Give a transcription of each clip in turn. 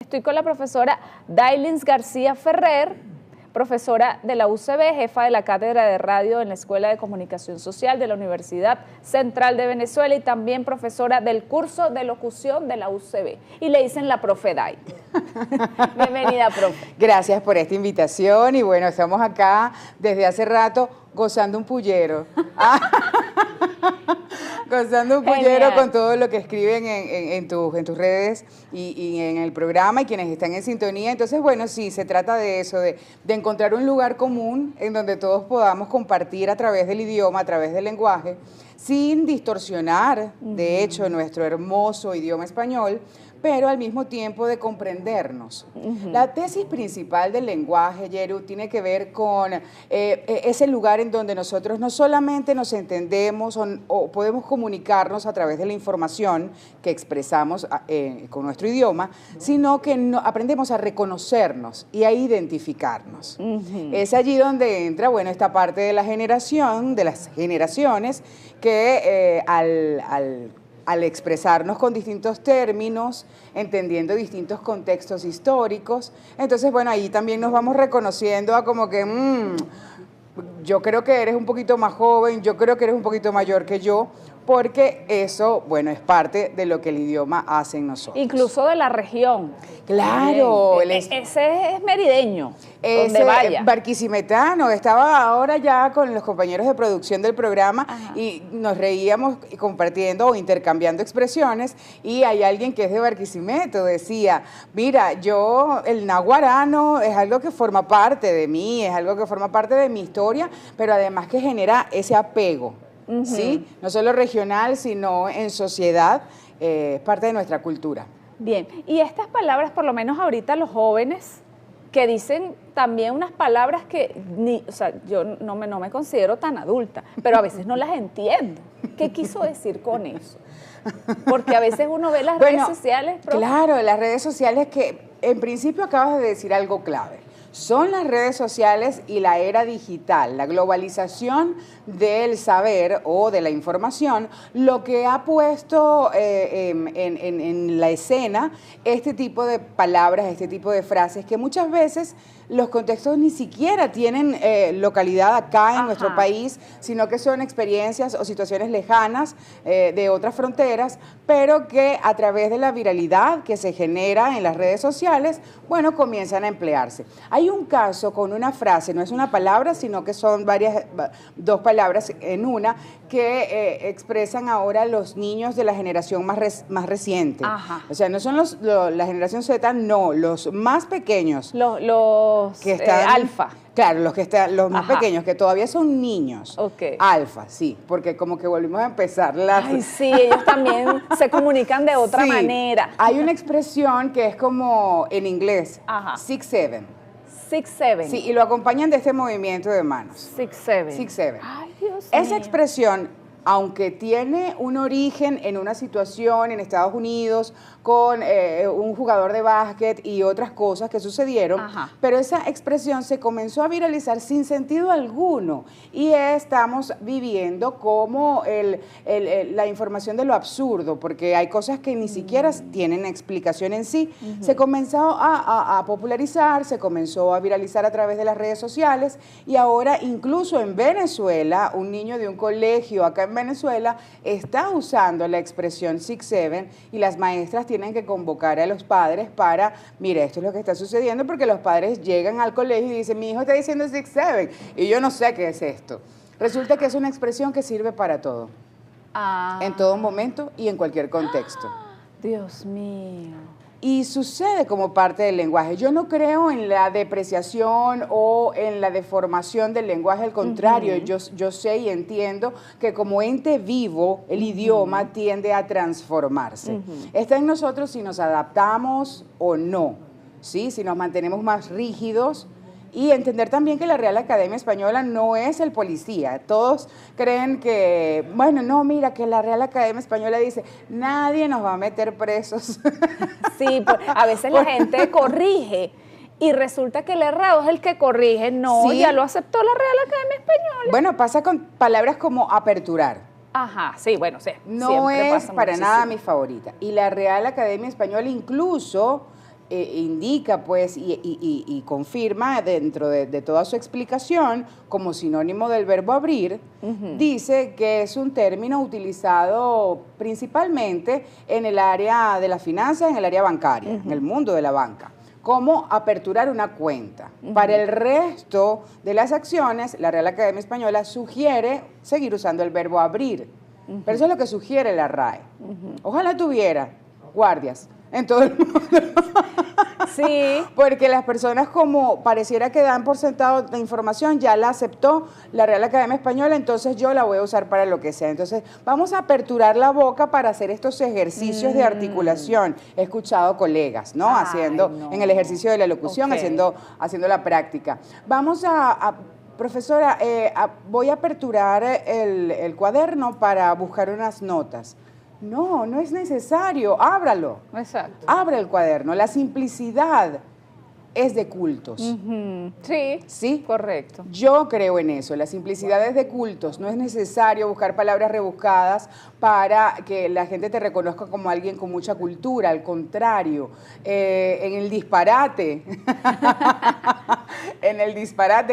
Estoy con la profesora Dailins García Ferrer, profesora de la UCB, jefa de la Cátedra de Radio en la Escuela de Comunicación Social de la Universidad Central de Venezuela y también profesora del curso de locución de la UCB. Y le dicen la profe Dai. Bienvenida, profe. Gracias por esta invitación y bueno, estamos acá desde hace rato gozando un pullero. Gozando un pullero con todo lo que escriben en tus redes y en el programa y quienes están en sintonía. Entonces, bueno, sí, se trata de eso, de encontrar un lugar común en donde todos podamos compartir a través del idioma, a través del lenguaje, sin distorsionar, de hecho, nuestro hermoso idioma español, pero al mismo tiempo de comprendernos. La tesis principal del lenguaje, Yeru, tiene que ver con ese lugar en donde nosotros no solamente nos entendemos o podemos comunicarnos a través de la información que expresamos con nuestro idioma, sino que aprendemos a reconocernos y a identificarnos. Es allí donde entra, bueno, esta parte de la generación, de las generaciones, que al expresarnos con distintos términos, entendiendo distintos contextos históricos. Entonces, bueno, ahí también nos vamos reconociendo a como que, yo creo que eres un poquito más joven, yo creo que eres un poquito mayor que yo, porque eso, bueno, es parte de lo que el idioma hace en nosotros. Incluso de la región. Claro. Ese es merideño, donde vaya. Barquisimetano, estaba ahora ya con los compañeros de producción del programa. Ajá. Y nos reíamos compartiendo o intercambiando expresiones y hay alguien que es de Barquisimeto, decía, mira, yo, el naguarano es algo que forma parte de mí, es algo que forma parte de mi historia, pero además que genera ese apego. ¿Sí? No solo regional, sino en sociedad, parte de nuestra cultura. Bien, y estas palabras, por lo menos ahorita los jóvenes, que dicen también unas palabras que, o sea, yo no me considero tan adulta, pero a veces no las entiendo. ¿Qué quiso decir con eso? Porque a veces uno ve las redes sociales. Claro, las redes sociales que en principio acabas de decir algo clave. Son las redes sociales y la era digital, la globalización del saber o de la información, lo que ha puesto en la escena este tipo de palabras, este tipo de frases que muchas veces los contextos ni siquiera tienen localidad acá en nuestro país, sino que son experiencias o situaciones lejanas de otras fronteras, pero que a través de la viralidad que se genera en las redes sociales, bueno, comienzan a emplearse. Hay un caso con una frase, no es una palabra, sino que son dos palabras en una, que expresan ahora los niños de la generación más reciente. Ajá. O sea, no son la generación Z, no, los más pequeños. Los que están, alfa. Claro, los más pequeños, que todavía son niños. Okay. Alfa, sí, porque como que volvimos a empezar. Ay, sí, ellos también se comunican de otra manera. Hay una expresión que es como en inglés, 6'7". 6'7". Sí, y lo acompañan de este movimiento de manos. 6'7". 6'7". Ay, Dios Esa mío. expresión, aunque tiene un origen en una situación en Estados Unidos con un jugador de básquet y otras cosas que sucedieron, pero esa expresión se comenzó a viralizar sin sentido alguno y estamos viviendo como la información de lo absurdo, porque hay cosas que ni siquiera tienen explicación en sí. Se comenzó a popularizar, se comenzó a viralizar a través de las redes sociales y ahora incluso en Venezuela, un niño de un colegio acá en Venezuela está usando la expresión 6'7" y las maestras tienen que convocar a los padres para, mire, esto es lo que está sucediendo, porque los padres llegan al colegio y dicen, mi hijo está diciendo 6'7", y yo no sé qué es esto. Resulta que es una expresión que sirve para todo, en todo momento y en cualquier contexto. Dios mío. Y sucede como parte del lenguaje. Yo no creo en la depreciación o en la deformación del lenguaje, al contrario, yo sé y entiendo que como ente vivo, el idioma tiende a transformarse. Está en nosotros si nos adaptamos o no, ¿sí? Si nos mantenemos más rígidos. Y entender también que la Real Academia Española no es el policía. Todos creen que, bueno, no, mira, que la Real Academia Española dice, nadie nos va a meter presos. Sí, a veces la gente corrige y resulta que el errado es el que corrige. No, ya lo aceptó la Real Academia Española. Bueno, pasa con palabras como aperturar. Sí, bueno, sí. No es para nada mi favorita. Y la Real Academia Española incluso indica pues y confirma dentro de toda su explicación como sinónimo del verbo abrir, dice que es un término utilizado principalmente en el área de las finanzas, en el área bancaria, en el mundo de la banca, como aperturar una cuenta. Para el resto de las acciones, la Real Academia Española sugiere seguir usando el verbo abrir, pero eso es lo que sugiere la RAE. Ojalá tuviera guardias en todo el mundo. Sí. Porque las personas como pareciera que dan por sentado la información, ya la aceptó la Real Academia Española, entonces yo la voy a usar para lo que sea. Entonces vamos a aperturar la boca para hacer estos ejercicios de articulación. He escuchado colegas, ¿no? Haciendo, en el ejercicio de la locución, haciendo la práctica. Vamos profesora, voy a aperturar el cuaderno para buscar unas notas. No, no es necesario, ábralo. Exacto. Abre el cuaderno. La simplicidad es de cultos. Sí, ¿Sí? Correcto. Yo creo en eso, la simplicidad es de cultos. No es necesario buscar palabras rebuscadas para que la gente te reconozca como alguien con mucha cultura. Al contrario, en el disparate,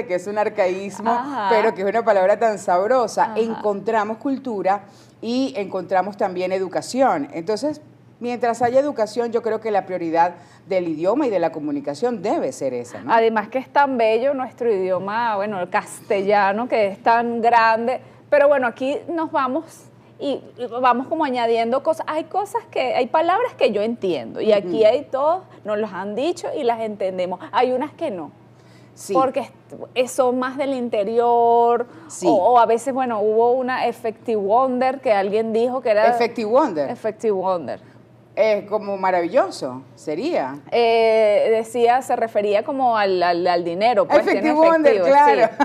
que es un arcaísmo, pero que es una palabra tan sabrosa, encontramos cultura y encontramos también educación. Entonces, mientras haya educación, yo creo que la prioridad del idioma y de la comunicación debe ser esa, ¿no? Además que es tan bello nuestro idioma, bueno, el castellano, que es tan grande, pero bueno, aquí nos vamos y vamos como añadiendo cosas. Hay palabras que yo entiendo y aquí hay todos, nos las han dicho y las entendemos. Hay unas que no. Sí. Porque son más del interior, sí. o a veces, bueno, hubo una Effective Wonder que alguien dijo que era... Effective Wonder. Effective Wonder. Como maravilloso, sería. Decía, se refería como al dinero. Pues, Effective Wonder, claro. Sí.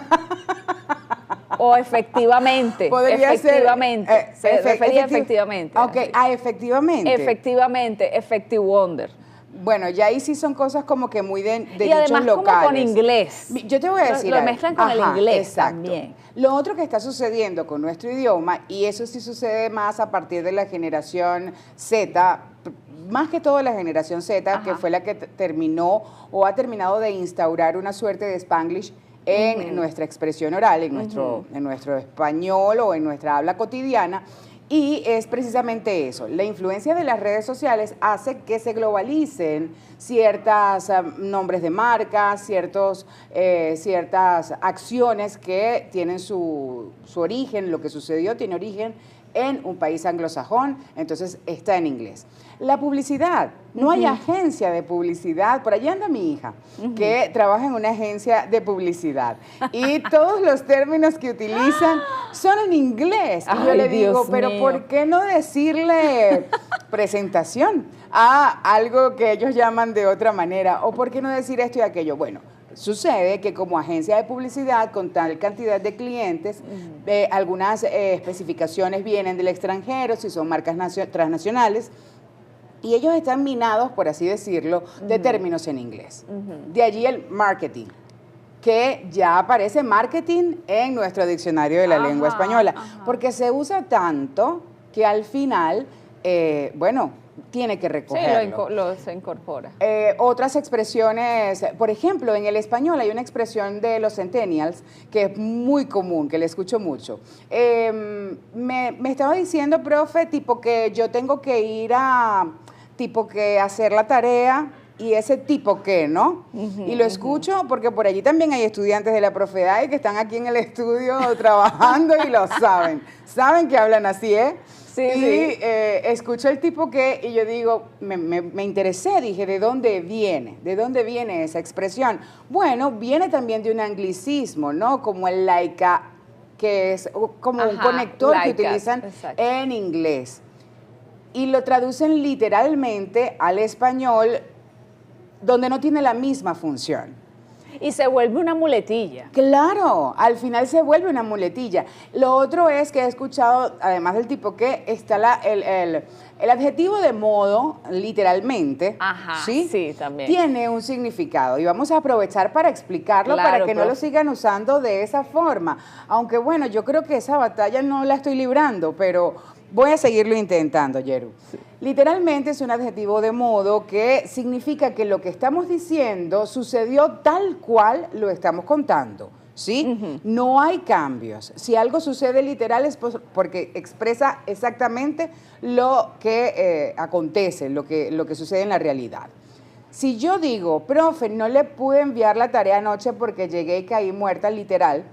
O efectivamente. Podría efectivamente. Se refería efectivamente. Ok, efectivamente. Efectivamente, Effective Wonder. Bueno, ya ahí sí son cosas como que muy de y dichos además locales. Como con inglés. Yo te voy a decir Lo mezclan con el inglés también. Lo otro que está sucediendo con nuestro idioma, y eso sí sucede más a partir de la generación Z, más que todo la generación Z, que fue la que terminó o ha terminado de instaurar una suerte de Spanglish en nuestra expresión oral, en nuestro español o en nuestra habla cotidiana. Y es precisamente eso, la influencia de las redes sociales hace que se globalicen ciertos nombres de marcas, ciertas acciones que tienen su origen, lo que sucedió tiene origen en un país anglosajón, entonces está en inglés. La publicidad, no hay agencia de publicidad, por allá anda mi hija, que trabaja en una agencia de publicidad y todos los términos que utilizan son en inglés. Y yo le digo, pero ¿por qué no decirle presentación a algo que ellos llaman de otra manera? ¿O por qué no decir esto y aquello? Bueno, sucede que como agencia de publicidad, con tal cantidad de clientes, algunas especificaciones vienen del extranjero, si son marcas transnacionales, y ellos están minados, por así decirlo, de términos en inglés. De allí el marketing, que ya aparece marketing en nuestro diccionario de la lengua española, porque se usa tanto que al final, tiene que recogerlo. Sí, se incorpora. Otras expresiones, por ejemplo, en el español hay una expresión de los centennials que es muy común, que le escucho mucho. Me estaba diciendo, profe, tipo que yo tengo que ir tipo que hacer la tarea y ese tipo que, ¿no? Y lo escucho porque por allí también hay estudiantes de la Profeday que están aquí en el estudio trabajando y lo saben. Saben que hablan así, ¿eh? Sí, y escucho el tipo que, y yo digo, me interesé, dije, ¿de dónde viene? ¿De dónde viene esa expresión? Bueno, viene también de un anglicismo, ¿no? Como el like a, que es como un conector que utilizan en inglés. Y lo traducen literalmente al español, donde no tiene la misma función. Y se vuelve una muletilla. Claro, al final se vuelve una muletilla. Lo otro es que he escuchado, además del tipo que, está el adjetivo de modo, literalmente, ¿sí? También. Tiene un significado y vamos a aprovechar para explicarlo, para que no lo sigan usando de esa forma. Aunque bueno, yo creo que esa batalla no la estoy librando, pero voy a seguirlo intentando, Yeru. Sí. Literalmente es un adjetivo de modo que significa que lo que estamos diciendo sucedió tal cual lo estamos contando, ¿sí? No hay cambios. Si algo sucede literal es porque expresa exactamente lo que acontece, lo que sucede en la realidad. Si yo digo, profe, no le pude enviar la tarea anoche porque llegué y caí muerta, literal,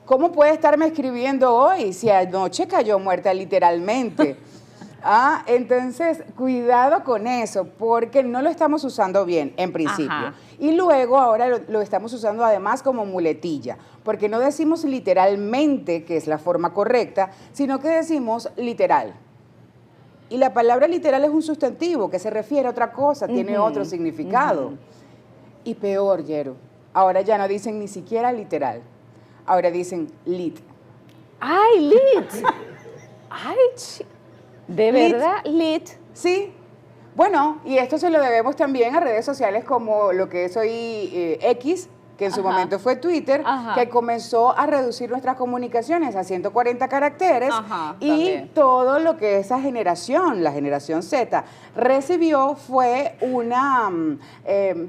¿cómo puede estarme escribiendo hoy si anoche cayó muerta literalmente? Entonces, cuidado con eso, porque no lo estamos usando bien, en principio. Ajá. Y luego, ahora lo estamos usando además como muletilla, porque no decimos literalmente, que es la forma correcta, sino que decimos literal. Y la palabra literal es un sustantivo que se refiere a otra cosa, tiene otro significado. Y peor, Yero, ahora ya no dicen ni siquiera literal, ahora dicen lit. ¡Ay, lit! ¡Ay, ¿de verdad? Lit. Sí. Bueno, y esto se lo debemos también a redes sociales como lo que es hoy X, que en su momento fue Twitter, que comenzó a reducir nuestras comunicaciones a 140 caracteres y también todo lo que esa generación, la generación Z, recibió fue una,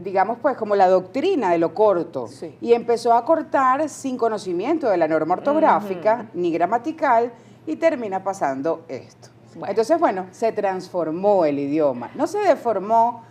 digamos pues como la doctrina de lo corto, y empezó a cortar sin conocimiento de la norma ortográfica ni gramatical y termina pasando esto. Bueno. Entonces, bueno, se transformó el idioma. No se deformó,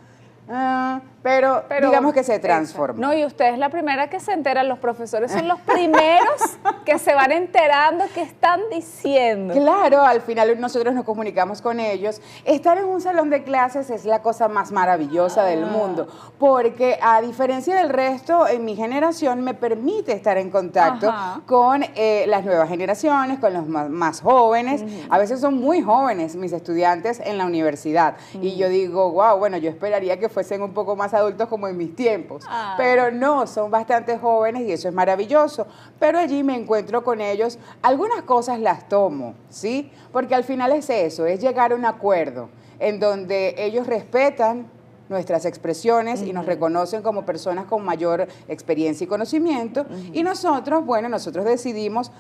pero digamos que se transformó. No, y usted es la primera que se entera, los profesores son los primeros que se van enterando qué están diciendo. Claro, al final nosotros nos comunicamos con ellos. Estar en un salón de clases es la cosa más maravillosa del mundo, porque a diferencia del resto, en mi generación me permite estar en contacto con las nuevas generaciones, con los más jóvenes. A veces son muy jóvenes mis estudiantes en la universidad. Y yo digo, wow, bueno, yo esperaría que fuesen un poco más adultos como en mis tiempos, pero no, son bastante jóvenes y eso es maravilloso, pero allí me encuentro con ellos, algunas cosas las tomo, ¿sí? Porque al final es eso, es llegar a un acuerdo en donde ellos respetan nuestras expresiones y nos reconocen como personas con mayor experiencia y conocimiento, y nosotros, bueno, nosotros decidimos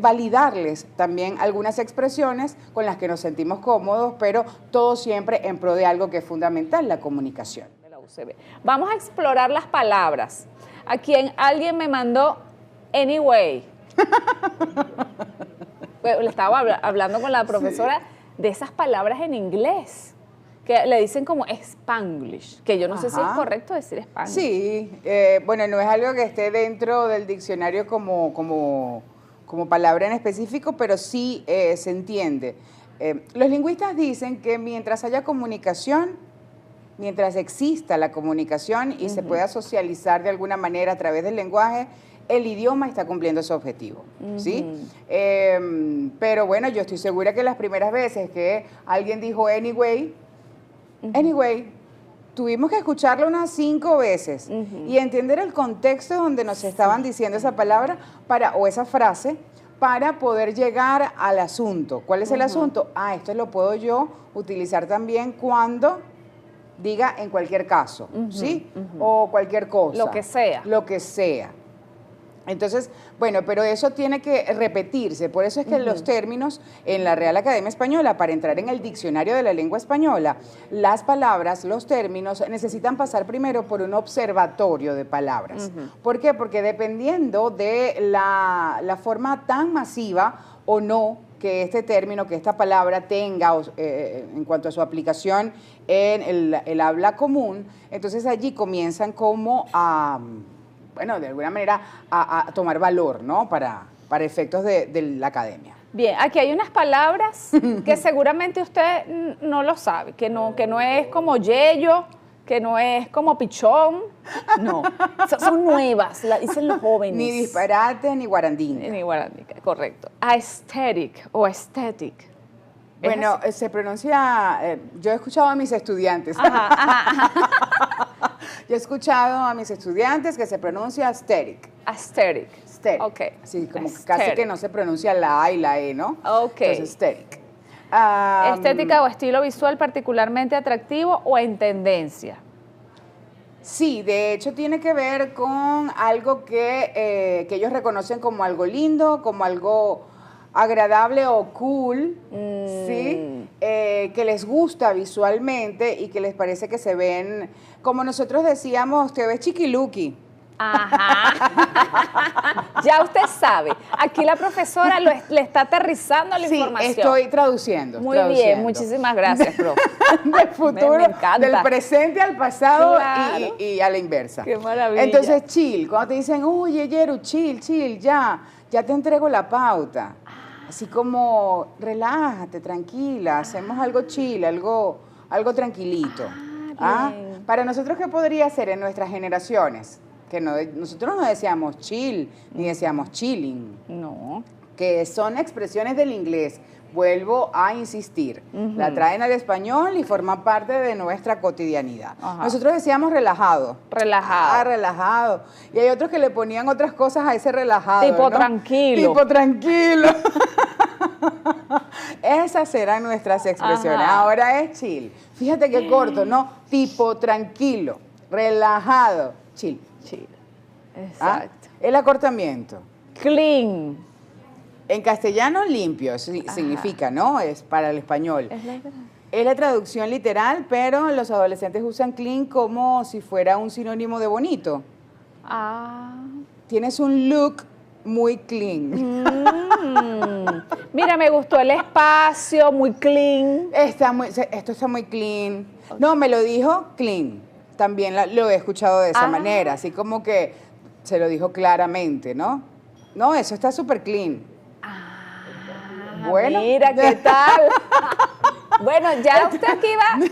validarles también algunas expresiones con las que nos sentimos cómodos, pero todo siempre en pro de algo que es fundamental, la comunicación. Vamos a explorar las palabras. A quien alguien me mandó anyway. Le estaba hablando con la profesora de esas palabras en inglés, que le dicen como Spanglish, que yo no sé si es correcto decir Spanglish. Sí, bueno, no es algo que esté dentro del diccionario como palabra en específico, pero sí se entiende. Los lingüistas dicen que mientras haya comunicación, mientras exista la comunicación y se pueda socializar de alguna manera a través del lenguaje, el idioma está cumpliendo su objetivo, ¿sí? Pero bueno, yo estoy segura que las primeras veces que alguien dijo anyway, tuvimos que escucharlo unas 5 veces y entender el contexto donde nos estaban diciendo esa palabra o esa frase para poder llegar al asunto. ¿Cuál es el asunto? Esto lo puedo yo utilizar también cuando diga en cualquier caso, ¿sí? O cualquier cosa. Lo que sea. Lo que sea. Entonces, bueno, pero eso tiene que repetirse, por eso es que los términos en la Real Academia Española, para entrar en el diccionario de la lengua española, las palabras, los términos, necesitan pasar primero por un observatorio de palabras. ¿Por qué? Porque dependiendo de la forma tan masiva o no que este término, que esta palabra tenga en cuanto a su aplicación en el habla común, entonces allí comienzan como a... bueno, de alguna manera a tomar valor, ¿no? Para efectos de la academia. Bien, aquí hay unas palabras que seguramente usted no lo sabe, que no es como yello, que no es como pichón, no, son nuevas, dicen los jóvenes. Ni disparate, ni guarandina. Ni guarandina, correcto. Aesthetic o aesthetic. Bueno, se pronuncia, yo he escuchado a mis estudiantes. Yo he escuchado a mis estudiantes que se pronuncia aesthetic. Aesthetic. Aesthetic. Ok. Sí, como casi que no se pronuncia la A y la E, ¿no? Ok. Entonces, aesthetic. Estética o estilo visual particularmente atractivo o en tendencia. Sí, de hecho tiene que ver con algo que ellos reconocen como algo lindo, como algo agradable o cool, ¿sí? Que les gusta visualmente y que les parece que se ven, como nosotros decíamos, te ves chiquiluki. Ajá. Ya usted sabe. Aquí la profesora le está aterrizando la información. Sí, estoy traduciendo. Muy bien, muchísimas gracias, profe. Del futuro, me encanta. del presente al pasado Claro. y a la inversa. Qué maravilla. Entonces, chill. Cuando te dicen, oye, Yeru, chill, ya te entrego la pauta. Así como, relájate, tranquila, hacemos algo chill, algo tranquilito. Bien. Para nosotros, ¿qué podría ser en nuestras generaciones? Que nosotros no decíamos chill, ni decíamos chilling. No. Que son expresiones del inglés. Vuelvo a insistir. La traen al español y forman parte de nuestra cotidianidad. Ajá. Nosotros decíamos relajado. Relajado. Relajado. Y hay otros que le ponían otras cosas a ese relajado. Tipo ¿no? tranquilo. Tipo tranquilo. Esas eran nuestras expresiones. Ajá. Ahora es chill. Fíjate qué corto, ¿no? Tipo tranquilo, relajado, chill. Chill. ¿Ah? Exacto. El acortamiento. Clean. En castellano, limpio, significa, ¿no? Es para el español. Es la verdad. Es la traducción literal, pero los adolescentes usan clean como si fuera un sinónimo de bonito. Ah. Tienes un look muy clean. Mira, me gustó el espacio, muy clean. Esto está muy clean. No, me lo dijo clean. También lo he escuchado de esa manera, así como que se lo dijo claramente, ¿no? No, eso está súper clean. Bueno. Mira, ¿qué tal? Bueno, ya usted aquí va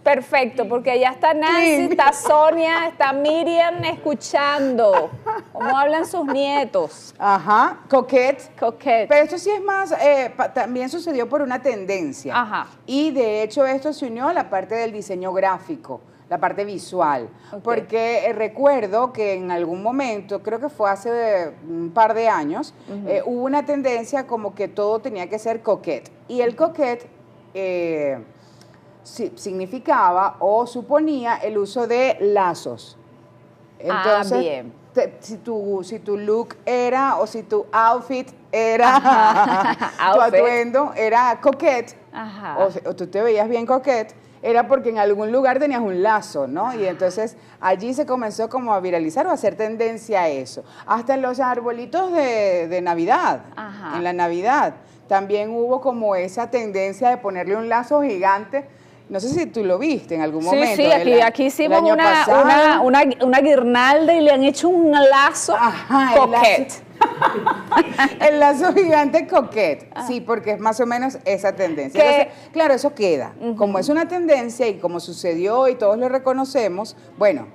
perfecto, porque allá está Nancy, está Sonia, está Miriam escuchando cómo hablan sus nietos. Ajá, coquette. Coquette. Pero esto sí es más, también sucedió por una tendencia. Ajá. Y de hecho esto se unió a la parte del diseño gráfico, la parte visual. Ok. Porque recuerdo que en algún momento, creo que fue hace un par de años, hubo una tendencia como que todo tenía que ser coquette. Y el coquette significaba o suponía el uso de lazos. Entonces, bien. Si tu look era, o si tu outfit era, tu atuendo era coquette, Ajá. o tú te veías bien coquette, era porque en algún lugar tenías un lazo, ¿no? Y entonces allí se comenzó como a viralizar o a hacer tendencia a eso. Hasta en los arbolitos de Navidad, Ajá. en la Navidad, también hubo como esa tendencia de ponerle un lazo gigante. No sé si tú lo viste en algún momento. Sí, aquí hicimos una guirnalda y le han hecho un lazo coquette. El lazo gigante coquette, sí, porque es más o menos esa tendencia. Entonces, claro, eso queda. Como es una tendencia y como sucedió y todos lo reconocemos, bueno,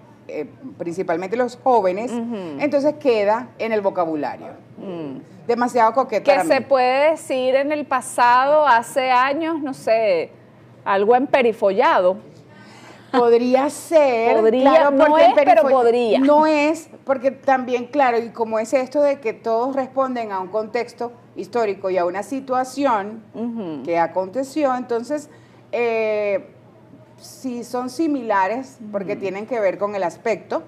principalmente los jóvenes, entonces queda en el vocabulario. Demasiado coquette para mí. Que se puede decir en el pasado, hace años, no sé, algo emperifollado. Podría ser. Podría, claro, no es, pero podría. No es, porque también, claro, y como es esto de que todos responden a un contexto histórico y a una situación que aconteció, entonces, sí son similares, porque tienen que ver con el aspecto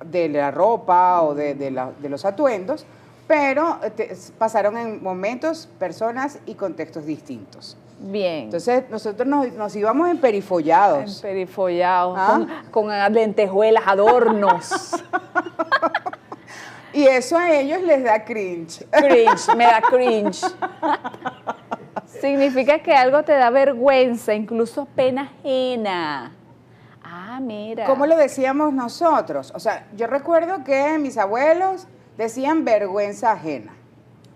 de la ropa o de los atuendos, pero pasaron en momentos, personas y contextos distintos. Bien. Entonces, nosotros nos íbamos emperifollados. Emperifollados, con lentejuelas, adornos. Y eso a ellos les da cringe. Cringe, me da cringe. Significa que algo te da vergüenza, incluso pena ajena. Ah, mira. ¿Cómo lo decíamos nosotros? O sea, yo recuerdo que mis abuelos decían vergüenza ajena.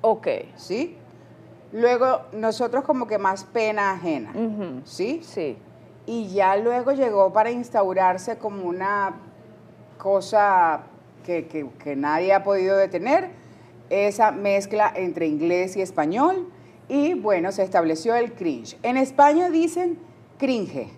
Ok. ¿Sí? Luego nosotros como que más pena ajena. ¿Sí? Sí. Y ya luego llegó para instaurarse como una cosa que nadie ha podido detener, esa mezcla entre inglés y español, y bueno, se estableció el cringe. En España dicen cringe.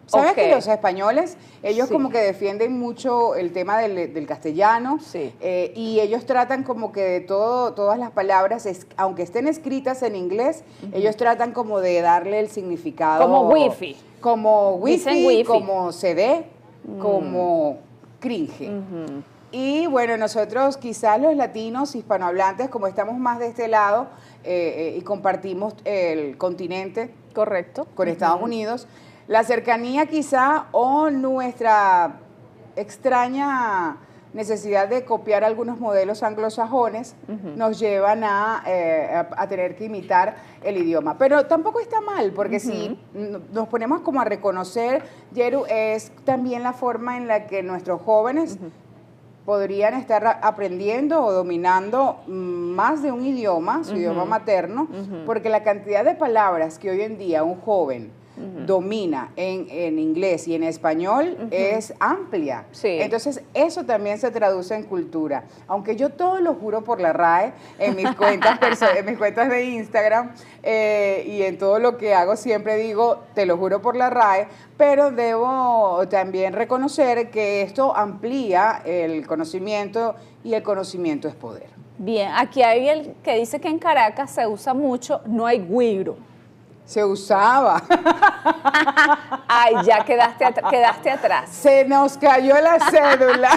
¿Sabes que los españoles, ellos como que defienden mucho el tema del castellano? Sí. Y ellos tratan como que de todas las palabras, aunque estén escritas en inglés, ellos tratan como de darle el significado. Como wifi. Como wifi, Dicen wifi. como CD, como cringe. Y bueno, nosotros quizás los latinos hispanohablantes, como estamos más de este lado y compartimos el continente Correcto. con Estados Unidos, la cercanía quizá o nuestra extraña necesidad de copiar algunos modelos anglosajones nos llevan a tener que imitar el idioma. Pero tampoco está mal, porque si nos ponemos como a reconocer, Yeru, es también la forma en la que nuestros jóvenes podrían estar aprendiendo o dominando más de un idioma, su idioma materno, porque la cantidad de palabras que hoy en día un joven domina en inglés y en español es amplia. Sí. Entonces, eso también se traduce en cultura. Aunque yo todo lo juro por la RAE en mis cuentas, en mis cuentas de Instagram y en todo lo que hago siempre digo, te lo juro por la RAE, pero debo también reconocer que esto amplía el conocimiento y el conocimiento es poder. Bien, aquí hay el que dice que en Caracas se usa mucho, no hay güiro. Se usaba. Ay, ya quedaste atrás. Se nos cayó la cédula.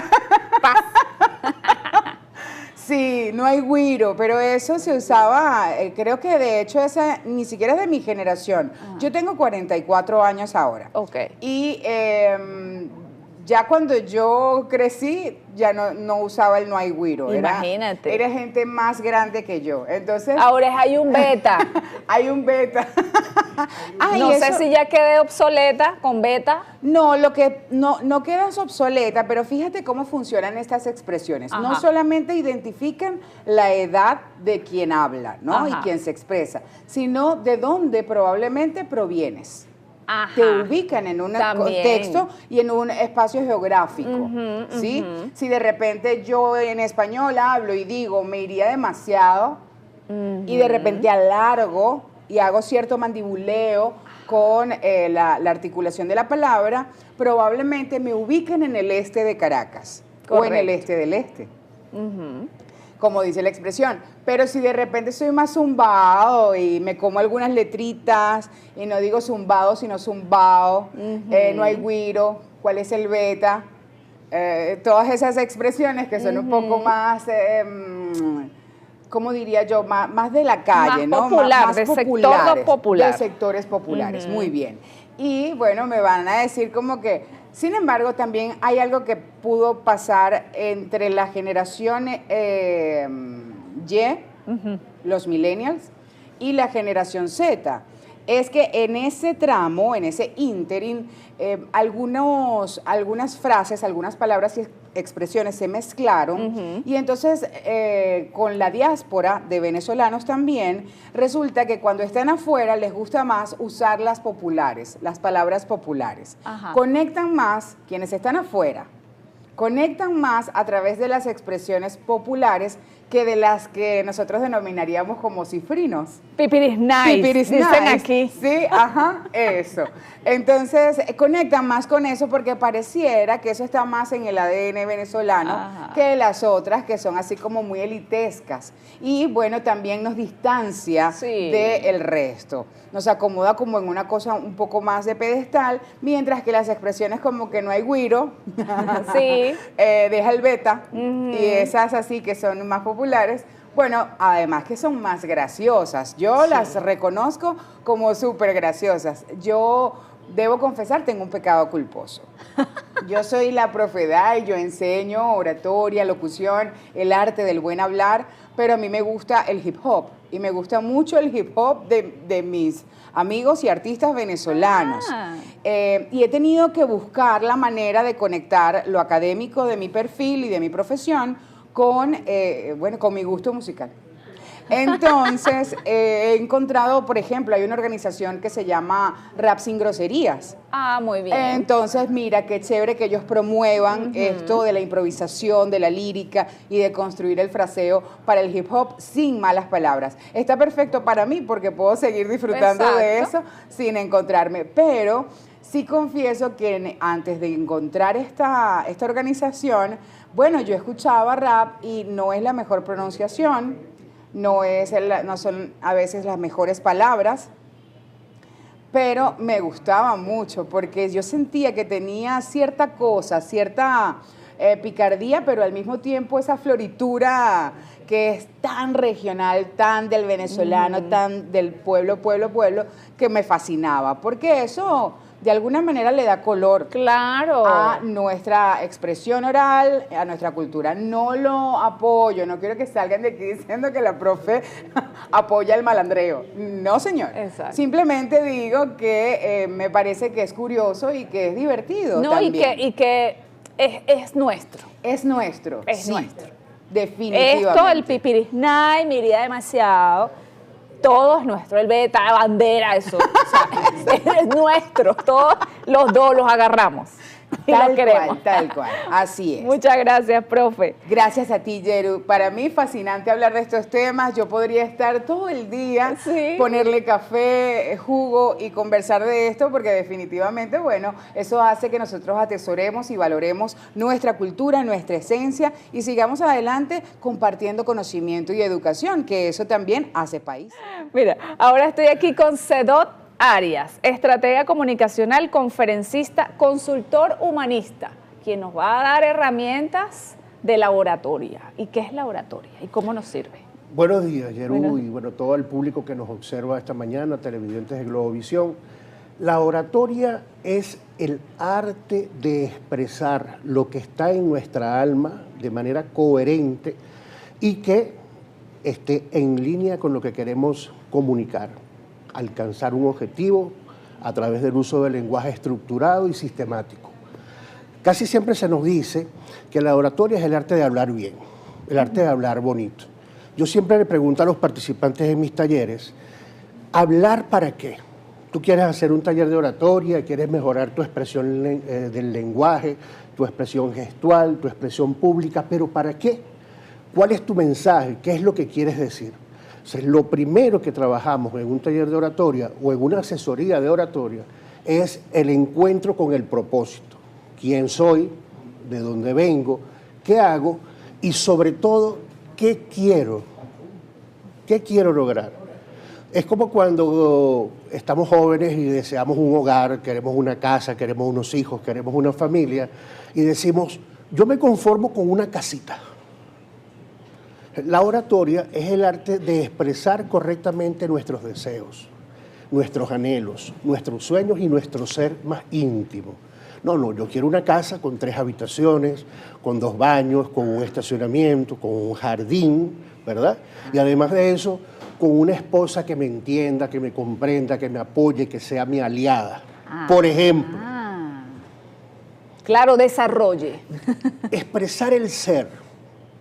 Sí, no hay güiro, pero eso se usaba, creo que de hecho esa ni siquiera es de mi generación. Yo tengo 44 años ahora. Ok. Y ya cuando yo crecí, ya no usaba el no hay güiro. Imagínate. Era gente más grande que yo. Entonces, ahora hay un beta. Hay un beta. Ay, no sé si ya quedé obsoleta con beta. No, no quedas obsoleta, pero fíjate cómo funcionan estas expresiones. No solamente identifican la edad de quien habla, ¿no? Y quien se expresa, sino de dónde probablemente provienes. Te ubican en un contexto y en un espacio geográfico, ¿sí? Si de repente yo en español hablo y digo, me iría demasiado, y de repente alargo y hago cierto mandibuleo con la articulación de la palabra, probablemente me ubiquen en el este de Caracas. Correcto. O en el este del este. Como dice la expresión. Pero si de repente soy más zumbado y me como algunas letritas y no digo zumbado, sino zumbao, no hay güiro, ¿cuál es el beta? Todas esas expresiones que son un poco más, ¿cómo diría yo? Más de la calle, más ¿no? Popular, más de populares, sector popular. De sectores populares, muy bien. Y bueno, me van a decir como que, sin embargo, también hay algo que pudo pasar entre la generación Y, los millennials, y la generación Z. Es que en ese tramo, en ese ínterin, algunas frases, algunas palabras y expresiones se mezclaron y entonces con la diáspora de venezolanos también resulta que cuando están afuera les gusta más usar las populares, las palabras populares. Conectan más quienes están afuera, conectan más a través de las expresiones populares que de las que nosotros denominaríamos como cifrinos. Pipiris nice, Pipiris dicen nice. aquí. Sí, eso. Entonces, conectan más con eso porque pareciera que eso está más en el ADN venezolano que las otras que son así como muy elitescas. Y bueno, también nos distancia del resto. Nos acomoda como en una cosa un poco más de pedestal, mientras que las expresiones como que no hay güiro, deja el beta, y esas así que son más populares, bueno, además que son más graciosas. Yo las reconozco como súper graciosas. Yo debo confesar, tengo un pecado culposo. Yo soy la profedad y yo enseño oratoria, locución, el arte del buen hablar, pero a mí me gusta el hip hop y me gusta mucho el hip hop de mis amigos y artistas venezolanos. Y he tenido que buscar la manera de conectar lo académico de mi perfil y de mi profesión con mi gusto musical. Entonces, he encontrado, por ejemplo, hay una organización que se llama Rap Sin Groserías. Muy bien. Entonces, mira, qué chévere que ellos promuevan esto de la improvisación, de la lírica y de construir el fraseo para el hip hop sin malas palabras. Está perfecto para mí porque puedo seguir disfrutando de eso sin encontrarme. Pero sí confieso que antes de encontrar esta organización, bueno, yo escuchaba rap y no es la mejor pronunciación, no son a veces las mejores palabras, pero me gustaba mucho porque yo sentía que tenía cierta cosa, cierta picardía, pero al mismo tiempo esa floritura que es tan regional, tan del venezolano, tan del pueblo, que me fascinaba, porque eso de alguna manera le da color, claro, a nuestra expresión oral, a nuestra cultura. No lo apoyo, no quiero que salgan de aquí diciendo que la profe apoya el malandreo. No, señor. Exacto. Simplemente digo que me parece que es curioso y que es divertido. No, también. y que es nuestro. Es nuestro. Es sí, nuestro. Definitivamente. Esto, el pipirisnay, me iría demasiado. Todo es nuestro, el beta, la bandera, eso. O sea, es nuestro. Todos los dos los agarramos. Y los queremos. Tal cual. Así es. Muchas gracias, profe. Gracias a ti, Yeru. Para mí fascinante hablar de estos temas. Yo podría estar todo el día, ponerle café, jugo y conversar de esto, porque definitivamente, bueno, eso hace que nosotros atesoremos y valoremos nuestra cultura, nuestra esencia y sigamos adelante compartiendo conocimiento y educación, que eso también hace país. Mira, ahora estoy aquí con Sedot Arias, estratega comunicacional, conferencista, consultor humanista, quien nos va a dar herramientas de la oratoria. ¿Y qué es la oratoria? ¿Y cómo nos sirve? Buenos días, Yeru, y bueno, todo el público que nos observa esta mañana, televidentes de Globovisión. La oratoria es el arte de expresar lo que está en nuestra alma de manera coherente y que esté en línea con lo que queremos comunicar. Alcanzar un objetivo a través del uso del lenguaje estructurado y sistemático. Casi siempre se nos dice que la oratoria es el arte de hablar bien, el arte de hablar bonito. Yo siempre le pregunto a los participantes en mis talleres, ¿hablar para qué? Tú quieres hacer un taller de oratoria, quieres mejorar tu expresión del lenguaje, tu expresión gestual, tu expresión pública, pero ¿para qué? ¿Cuál es tu mensaje? ¿Qué es lo que quieres decir? Entonces, lo primero que trabajamos en un taller de oratoria o en una asesoría de oratoria es el encuentro con el propósito. ¿Quién soy? ¿De dónde vengo? ¿Qué hago? Y sobre todo, ¿qué quiero? ¿Qué quiero lograr? Es como cuando estamos jóvenes y deseamos un hogar, queremos una casa, queremos unos hijos, queremos una familia y decimos, yo me conformo con una casita. La oratoria es el arte de expresar correctamente nuestros deseos, nuestros anhelos, nuestros sueños y nuestro ser más íntimo. No, yo quiero una casa con 3 habitaciones, con 2 baños, con un estacionamiento, con un jardín, ¿verdad? Y además de eso, con una esposa que me entienda, que me comprenda, que me apoye, que sea mi aliada. Por ejemplo. Claro, desarrolle. Expresar el ser.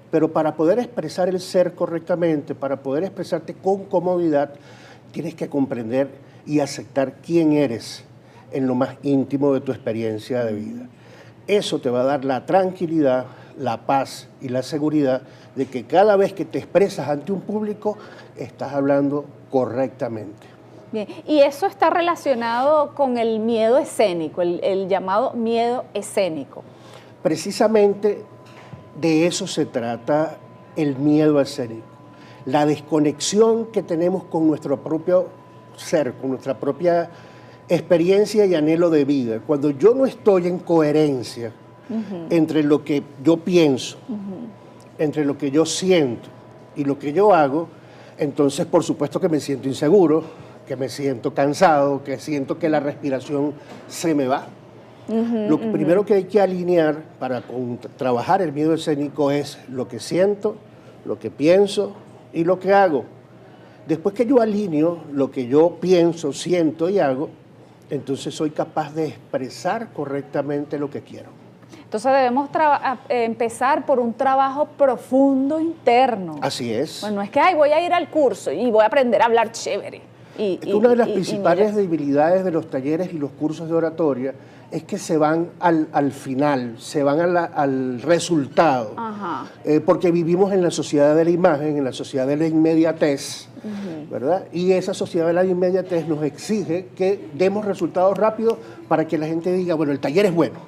Pero para poder expresar el ser correctamente, para poder expresarte con comodidad, tienes que comprender y aceptar quién eres en lo más íntimo de tu experiencia de vida. Eso te va a dar la tranquilidad, la paz y la seguridad de que cada vez que te expresas ante un público, estás hablando correctamente. Bien, y eso está relacionado con el miedo escénico, el llamado miedo escénico. Precisamente de eso se trata el miedo escénico, la desconexión que tenemos con nuestro propio ser, con nuestra propia experiencia y anhelo de vida. Cuando yo no estoy en coherencia entre lo que yo pienso, entre lo que yo siento y lo que yo hago, entonces por supuesto que me siento inseguro, que me siento cansado, que siento que la respiración se me va. Lo primero que hay que alinear para trabajar el miedo escénico es lo que siento, lo que pienso y lo que hago. Después que yo alineo lo que yo pienso, siento y hago, entonces soy capaz de expresar correctamente lo que quiero. Entonces debemos empezar por un trabajo profundo interno. Así es. Bueno, no es que voy a ir al curso y voy a aprender a hablar chévere. Una de las principales debilidades de los talleres y los cursos de oratoria es que se van al final, se van al resultado, porque vivimos en la sociedad de la imagen, en la sociedad de la inmediatez, ¿verdad? Y esa sociedad de la inmediatez nos exige que demos resultados rápidos para que la gente diga, bueno, el taller es bueno.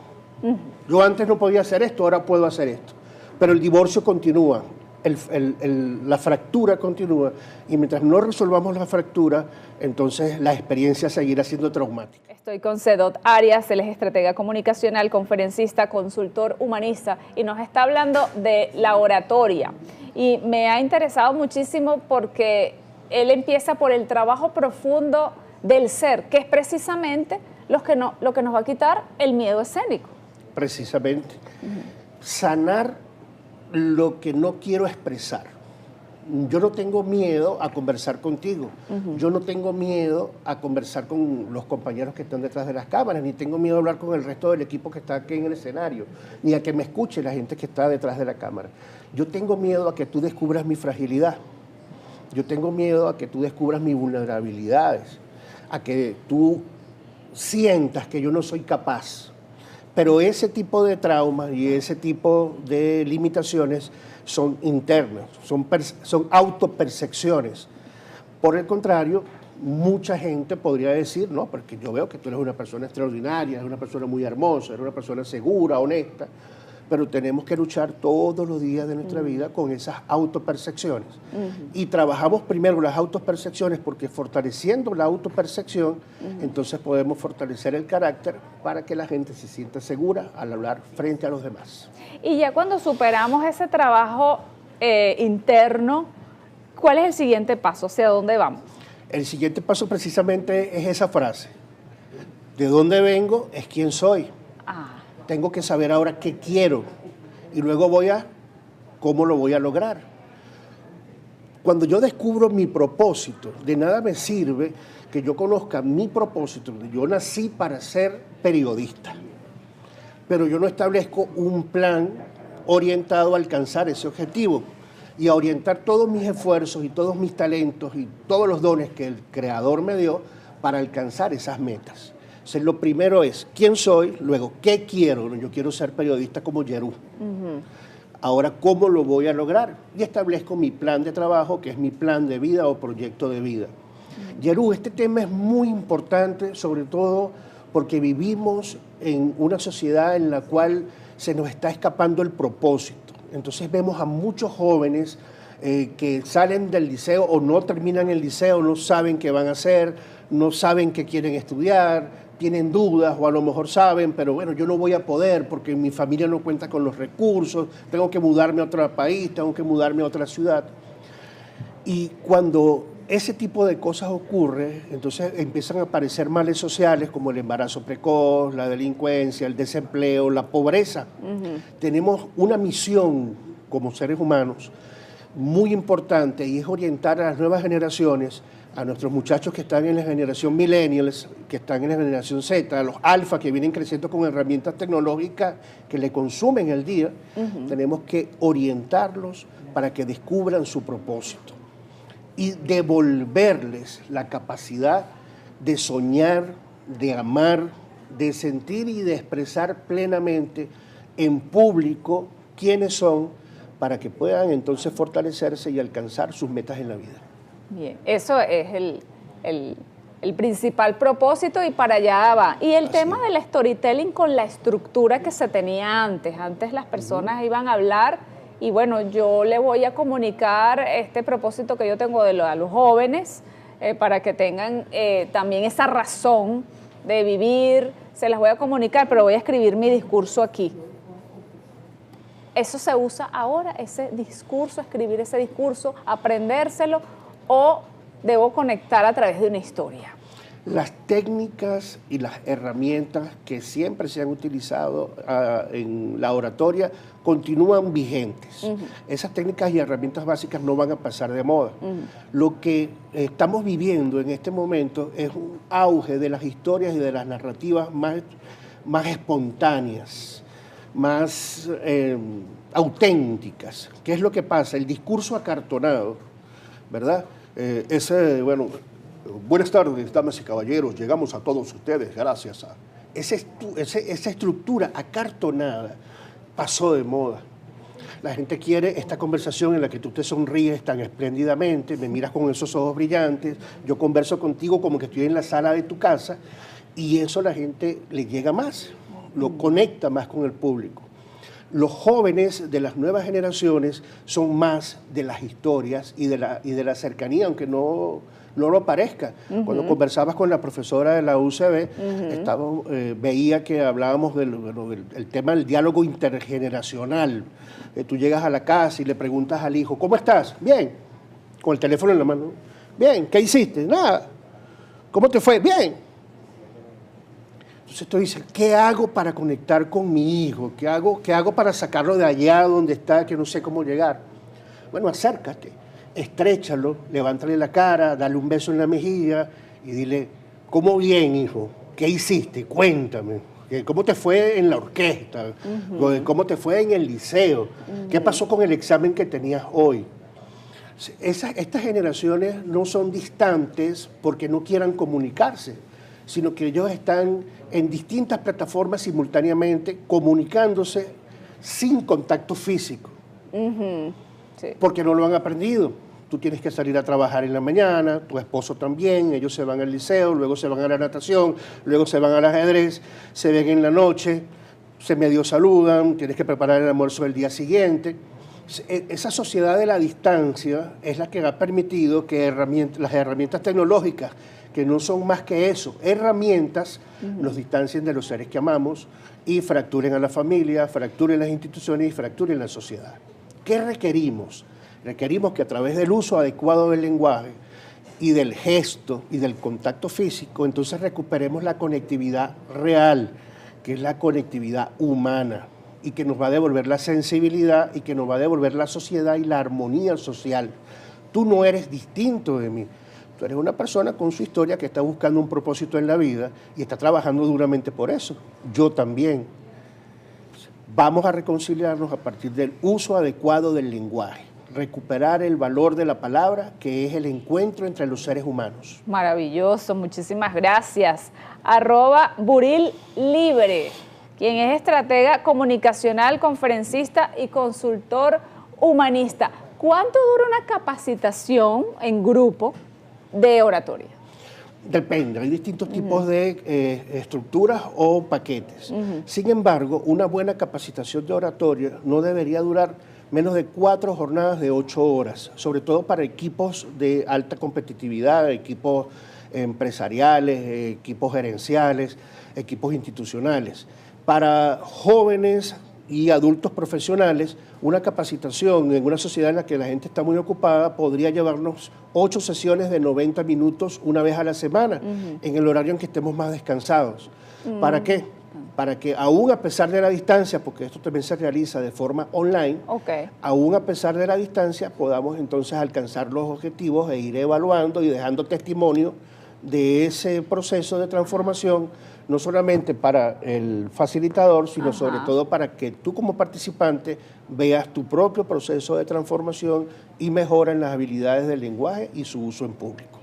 Yo antes no podía hacer esto, ahora puedo hacer esto. Pero el divorcio continúa, la fractura continúa, y mientras no resolvamos la fractura, entonces la experiencia seguirá siendo traumática. Estoy con Cedot Arias, él es estratega comunicacional, conferencista, consultor humanista, y nos está hablando de la oratoria. Y me ha interesado muchísimo porque él empieza por el trabajo profundo del ser, que es precisamente lo que nos va a quitar el miedo escénico. Precisamente. Sanar lo que no quiero expresar. Yo no tengo miedo a conversar contigo. Yo no tengo miedo a conversar con los compañeros que están detrás de las cámaras, ni tengo miedo a hablar con el resto del equipo que está aquí en el escenario, ni a que me escuche la gente que está detrás de la cámara. Yo tengo miedo a que tú descubras mi fragilidad. Yo tengo miedo a que tú descubras mis vulnerabilidades, a que tú sientas que yo no soy capaz. Pero ese tipo de traumas y ese tipo de limitaciones son internas, son autopercepciones. Por el contrario, mucha gente podría decir, no, porque yo veo que tú eres una persona extraordinaria, eres una persona muy hermosa, eres una persona segura, honesta, pero tenemos que luchar todos los días de nuestra vida con esas autopercepciones. Y trabajamos primero las autopercepciones porque fortaleciendo la autopercepción, entonces podemos fortalecer el carácter para que la gente se sienta segura al hablar frente a los demás. Y ya cuando superamos ese trabajo interno, ¿cuál es el siguiente paso? ¿Hacia dónde vamos? El siguiente paso precisamente es esa frase. De dónde vengo es quién soy. Tengo que saber ahora qué quiero y luego cómo lo voy a lograr. Cuando yo descubro mi propósito, de nada me sirve que yo conozca mi propósito. Yo nací para ser periodista, pero yo no establezco un plan orientado a alcanzar ese objetivo y a orientar todos mis esfuerzos y todos mis talentos y todos los dones que el Creador me dio para alcanzar esas metas. Entonces, lo primero es quién soy, luego qué quiero. Yo quiero ser periodista como Yerú. Ahora, ¿cómo lo voy a lograr? Y establezco mi plan de trabajo, que es mi plan de vida o proyecto de vida. Yerú, este tema es muy importante, sobre todo porque vivimos en una sociedad en la cual se nos está escapando el propósito. Entonces vemos a muchos jóvenes que salen del liceo o no terminan el liceo, no saben qué van a hacer, no saben qué quieren estudiar, tienen dudas o a lo mejor saben, pero bueno, yo no voy a poder porque mi familia no cuenta con los recursos, tengo que mudarme a otro país, tengo que mudarme a otra ciudad. Y cuando ese tipo de cosas ocurre, entonces empiezan a aparecer males sociales como el embarazo precoz, la delincuencia, el desempleo, la pobreza. Tenemos una misión como seres humanos muy importante y es orientar a las nuevas generaciones, a nuestros muchachos que están en la generación millennials, que están en la generación Z, a los alfa que vienen creciendo con herramientas tecnológicas que le consumen el día, tenemos que orientarlos para que descubran su propósito y devolverles la capacidad de soñar, de amar, de sentir y de expresar plenamente en público quiénes son para que puedan entonces fortalecerse y alcanzar sus metas en la vida. Bien, eso es el principal propósito y para allá va. Y el tema del storytelling con la estructura que se tenía antes. Antes las personas iban a hablar y bueno, yo le voy a comunicar este propósito que yo tengo a los jóvenes para que tengan también esa razón de vivir. Se las voy a comunicar, pero voy a escribir mi discurso aquí. ¿Eso se usa ahora, ese discurso, escribir ese discurso, aprendérselo? ¿O debo conectar a través de una historia? Las técnicas y las herramientas que siempre se han utilizado en la oratoria continúan vigentes. Esas técnicas y herramientas básicas no van a pasar de moda. Lo que estamos viviendo en este momento es un auge de las historias y de las narrativas más espontáneas, más auténticas. ¿Qué es lo que pasa? El discurso acartonado, ¿verdad? Buenas tardes, damas y caballeros, llegamos a todos ustedes gracias a... Esa estructura acartonada pasó de moda. La gente quiere esta conversación en la que tú te sonríes tan espléndidamente, me miras con esos ojos brillantes, yo converso contigo como que estoy en la sala de tu casa, y eso a la gente le llega más, lo conecta más con el público. los jóvenes de las nuevas generaciones son más de las historias y de la cercanía, aunque no lo parezca. Cuando conversabas con la profesora de la UCB, veía que hablábamos del tema del diálogo intergeneracional. Tú llegas a la casa y le preguntas al hijo, ¿cómo estás? Bien, con el teléfono en la mano. Bien, ¿qué hiciste? Nada. ¿Cómo te fue? Bien. Entonces tú dices, ¿qué hago para conectar con mi hijo? ¿Qué hago para sacarlo de allá donde está, que no sé cómo llegar? Bueno, acércate, estréchalo, levántale la cara, dale un beso en la mejilla y dile, ¿cómo bien, hijo? ¿Qué hiciste? Cuéntame. ¿Cómo te fue en la orquesta? ¿Cómo te fue en el liceo? ¿Qué pasó con el examen que tenías hoy? Estas generaciones no son distantes porque no quieran comunicarse, sino que ellos están en distintas plataformas simultáneamente comunicándose sin contacto físico, Sí. porque no lo han aprendido. Tú tienes que salir a trabajar en la mañana, tu esposo también, ellos se van al liceo, luego se van a la natación, luego se van al ajedrez, se ven en la noche, se medio saludan, tienes que preparar el almuerzo del día siguiente. Esa sociedad de la distancia es la que ha permitido que las herramientas tecnológicas, que no son más que eso, herramientas, nos distancien de los seres que amamos y fracturen a la familia, fracturen las instituciones y fracturen la sociedad. ¿Qué requerimos? Requerimos que a través del uso adecuado del lenguaje y del gesto y del contacto físico, entonces recuperemos la conectividad real, que es la conectividad humana, y que nos va a devolver la sensibilidad y que nos va a devolver la sociedad y la armonía social. Tú no eres distinto de mí. Tú eres una persona con su historia que está buscando un propósito en la vida y está trabajando duramente por eso. Yo también. Vamos a reconciliarnos a partir del uso adecuado del lenguaje, recuperar el valor de la palabra, que es el encuentro entre los seres humanos. Maravilloso, muchísimas gracias. @BurilLibre, quien es estratega comunicacional, conferencista y consultor humanista. ¿Cuánto dura una capacitación en grupo de oratoria? Depende, hay distintos tipos de estructuras o paquetes. Sin embargo, una buena capacitación de oratoria no debería durar menos de 4 jornadas de 8 horas, sobre todo para equipos de alta competitividad, equipos empresariales, equipos gerenciales, equipos institucionales. Para jóvenes y adultos profesionales, una capacitación en una sociedad en la que la gente está muy ocupada podría llevarnos 8 sesiones de 90 minutos una vez a la semana, en el horario en que estemos más descansados. ¿Para qué? Para que aún a pesar de la distancia, porque esto también se realiza de forma online, aún a pesar de la distancia podamos entonces alcanzar los objetivos e ir evaluando y dejando testimonio de ese proceso de transformación, no solamente para el facilitador, sino sobre todo para que tú como participante veas tu propio proceso de transformación y mejora en las habilidades del lenguaje y su uso en público.